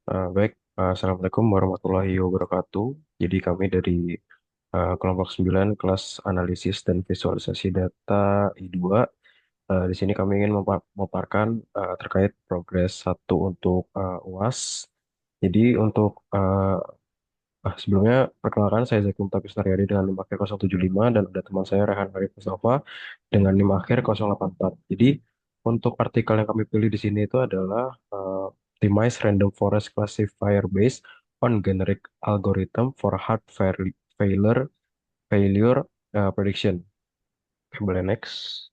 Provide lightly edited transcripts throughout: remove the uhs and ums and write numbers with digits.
Baik, Assalamualaikum warahmatullahi wabarakatuh. Jadi kami dari kelompok 9 kelas analisis dan visualisasi data I2. Di sini kami ingin memaparkan terkait progres satu untuk UAS. Jadi untuk sebelumnya perkenalkan saya Zaki Mutafis Naryadi dengan NIM akhir 075 dan ada teman saya Rehan Arif Mustafa dengan NIM akhir 084. Jadi untuk artikel yang kami pilih di sini itu adalah Optimize Random Forest Classifier Based on Generic Algorithm for Hard Failure Failure Prediction. Oke, boleh next.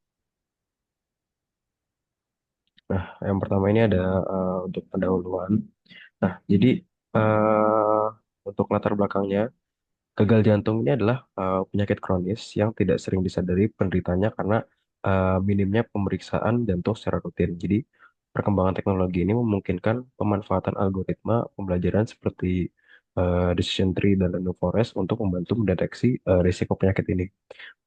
Nah, yang pertama ini ada untuk pendahuluan. Nah, jadi eh, untuk latar belakangnya, gagal jantung ini adalah penyakit kronis yang tidak sering disadari penderitanya karena minimnya pemeriksaan jantung secara rutin. Jadi, perkembangan teknologi ini memungkinkan pemanfaatan algoritma pembelajaran seperti decision tree dan random forest untuk membantu mendeteksi risiko penyakit ini.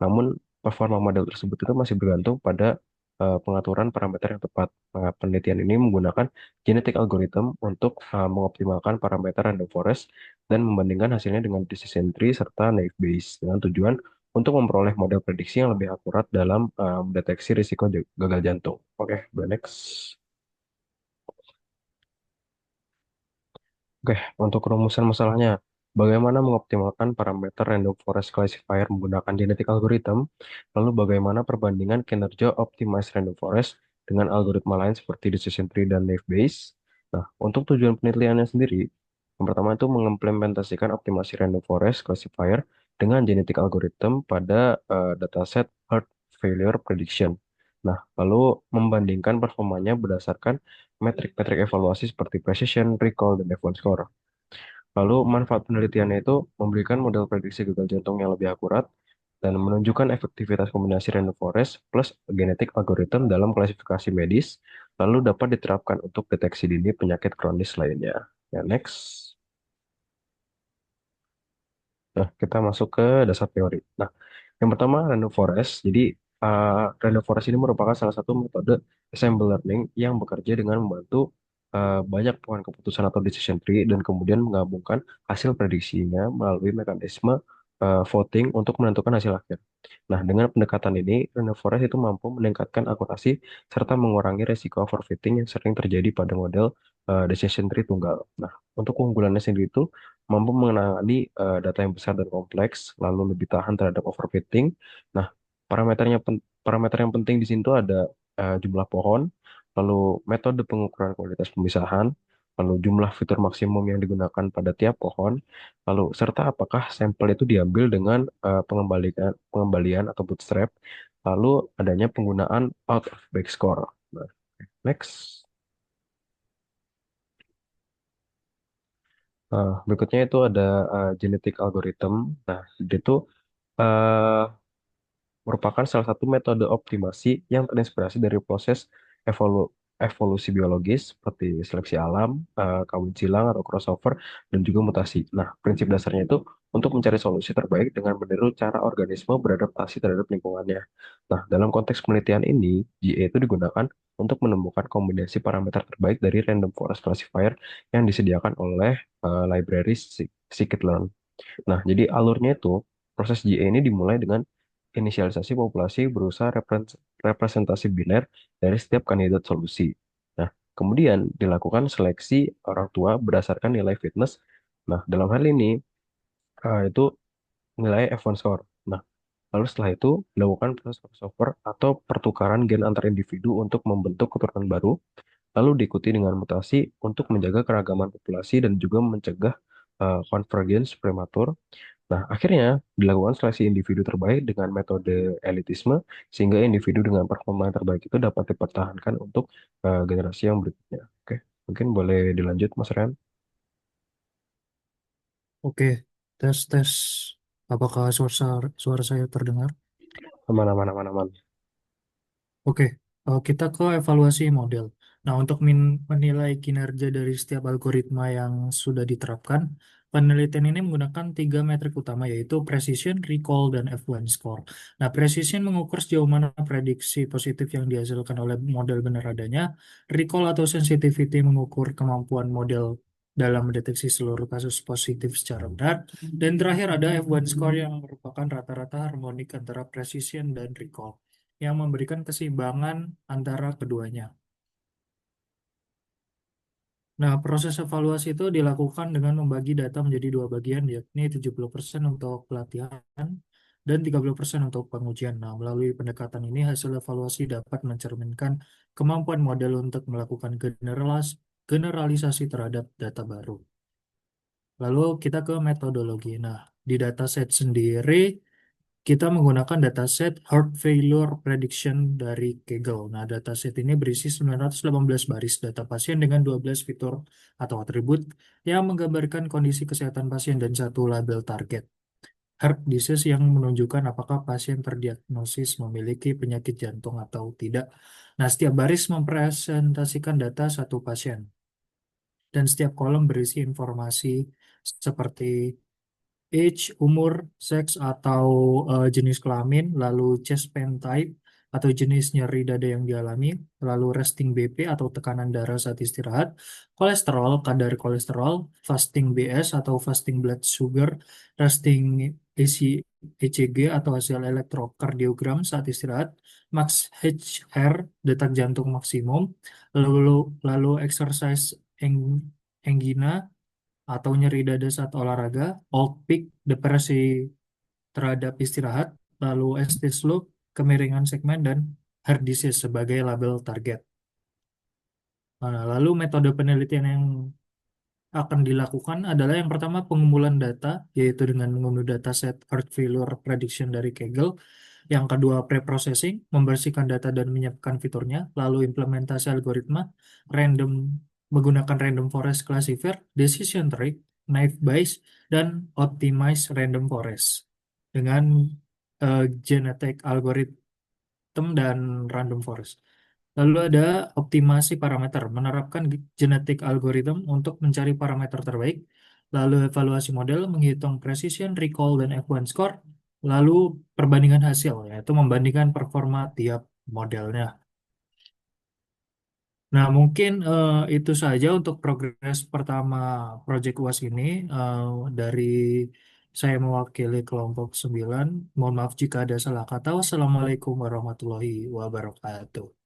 Namun, performa model tersebut itu masih bergantung pada pengaturan parameter yang tepat. Nah, penelitian ini menggunakan genetic algorithm untuk mengoptimalkan parameter random forest dan membandingkan hasilnya dengan decision tree serta naive Bayes dengan tujuan untuk memperoleh model prediksi yang lebih akurat dalam mendeteksi risiko gagal jantung. Oke, next. Oke, untuk rumusan masalahnya, bagaimana mengoptimalkan parameter random forest classifier menggunakan genetic algorithm, lalu bagaimana perbandingan kinerja optimized random forest dengan algoritma lain seperti decision tree dan naive Bayes. Nah, untuk tujuan penelitiannya sendiri, yang pertama itu mengimplementasikan optimasi random forest classifier dengan genetic algorithm pada dataset heart failure prediction. Nah, lalu membandingkan performanya berdasarkan metrik-metrik evaluasi seperti precision, recall, dan F1 score. Lalu manfaat penelitiannya itu memberikan model prediksi gagal jantung yang lebih akurat dan menunjukkan efektivitas kombinasi random forest plus genetik algorithm dalam klasifikasi medis, lalu dapat diterapkan untuk deteksi dini penyakit kronis lainnya. Ya, next. Nah, kita masuk ke dasar teori. Nah, yang pertama random forest. Jadi, random forest ini merupakan salah satu metode assembly learning yang bekerja dengan membantu banyak pohon keputusan atau decision tree dan kemudian menggabungkan hasil prediksinya melalui mekanisme voting untuk menentukan hasil akhir. Nah, dengan pendekatan ini, random forest itu mampu meningkatkan akurasi serta mengurangi resiko overfitting yang sering terjadi pada model decision tree tunggal. Nah, untuk keunggulannya sendiri itu mampu mengenali data yang besar dan kompleks, lalu lebih tahan terhadap overfitting. Nah, parameter yang penting di sini tuh ada jumlah pohon, lalu metode pengukuran kualitas pemisahan, lalu jumlah fitur maksimum yang digunakan pada tiap pohon, lalu serta apakah sampel itu diambil dengan pengembalian atau bootstrap, lalu adanya penggunaan out of bag score. Nah, next. Berikutnya itu ada genetic algorithm. Nah, itu eh, merupakan salah satu metode optimasi yang terinspirasi dari proses evolusi biologis seperti seleksi alam, kawin silang atau crossover, dan juga mutasi. Nah, prinsip dasarnya itu untuk mencari solusi terbaik dengan meniru cara organisme beradaptasi terhadap lingkungannya. Nah, dalam konteks penelitian ini, GA itu digunakan untuk menemukan kombinasi parameter terbaik dari random forest classifier yang disediakan oleh library scikit-learn. Nah, jadi alurnya itu proses GA ini dimulai dengan inisialisasi populasi berusaha representasi biner dari setiap kandidat solusi. Nah, kemudian dilakukan seleksi orang tua berdasarkan nilai fitness. Nah, dalam hal ini itu nilai F1 score. Nah, lalu setelah itu dilakukan proses crossover atau pertukaran gen antar individu untuk membentuk keturunan baru, lalu diikuti dengan mutasi untuk menjaga keragaman populasi dan juga mencegah convergence prematur. Nah, akhirnya dilakukan seleksi individu terbaik dengan metode elitisme, sehingga individu dengan performa yang terbaik itu dapat dipertahankan untuk generasi yang berikutnya. Oke, mungkin boleh dilanjut, Mas Ren. Oke, tes tes. Apakah suara saya terdengar? Aman, aman, aman, aman. Oke, kita ke evaluasi model. Nah, untuk menilai kinerja dari setiap algoritma yang sudah diterapkan, penelitian ini menggunakan tiga metrik utama yaitu precision, recall, dan F1 score. Nah, precision mengukur sejauh mana prediksi positif yang dihasilkan oleh model benar adanya. Recall atau sensitivity mengukur kemampuan model dalam mendeteksi seluruh kasus positif secara benar. Dan terakhir ada F1 score yang merupakan rata-rata harmonik antara precision dan recall yang memberikan keseimbangan antara keduanya. Nah, proses evaluasi itu dilakukan dengan membagi data menjadi dua bagian, yakni 70% untuk pelatihan dan 30% untuk pengujian. Nah, melalui pendekatan ini, hasil evaluasi dapat mencerminkan kemampuan model untuk melakukan generalisasi terhadap data baru. Lalu kita ke metodologi. Nah, di dataset sendiri, kita menggunakan dataset Heart Failure Prediction dari Kaggle. Nah, dataset ini berisi 918 baris data pasien dengan 12 fitur atau atribut yang menggambarkan kondisi kesehatan pasien dan satu label target. Heart disease yang menunjukkan apakah pasien terdiagnosis memiliki penyakit jantung atau tidak. Nah, setiap baris mempresentasikan data satu pasien. Dan setiap kolom berisi informasi seperti age, umur, seks atau jenis kelamin, lalu chest pain type atau jenis nyeri dada yang dialami, lalu resting BP atau tekanan darah saat istirahat, kolesterol, kadar kolesterol, fasting BS atau fasting blood sugar, resting ECG atau hasil elektrokardiogram saat istirahat, max HR, detak jantung maksimum, lalu lalu exercise angina atau nyeri dada saat olahraga, old peak, depresi terhadap istirahat, lalu ST slope, kemiringan segmen, dan heart disease sebagai label target. Nah, lalu metode penelitian yang akan dilakukan adalah yang pertama pengumpulan data, yaitu dengan mengunduh dataset heart failure prediction dari Kaggle. Yang kedua, pre-processing, membersihkan data dan menyiapkan fiturnya. Lalu implementasi algoritma, random menggunakan random forest classifier, decision tree, naive Bayes, dan optimize random forest dengan genetic algorithm dan random forest. Lalu ada optimasi parameter, menerapkan genetic algorithm untuk mencari parameter terbaik. Lalu evaluasi model, menghitung precision, recall, dan F1 score. Lalu perbandingan hasil, yaitu membandingkan performa tiap modelnya. Nah, mungkin itu saja untuk progres pertama Project UAS ini. Eh, dari saya mewakili kelompok 9. Mohon maaf jika ada salah kata. Wassalamualaikum warahmatullahi wabarakatuh.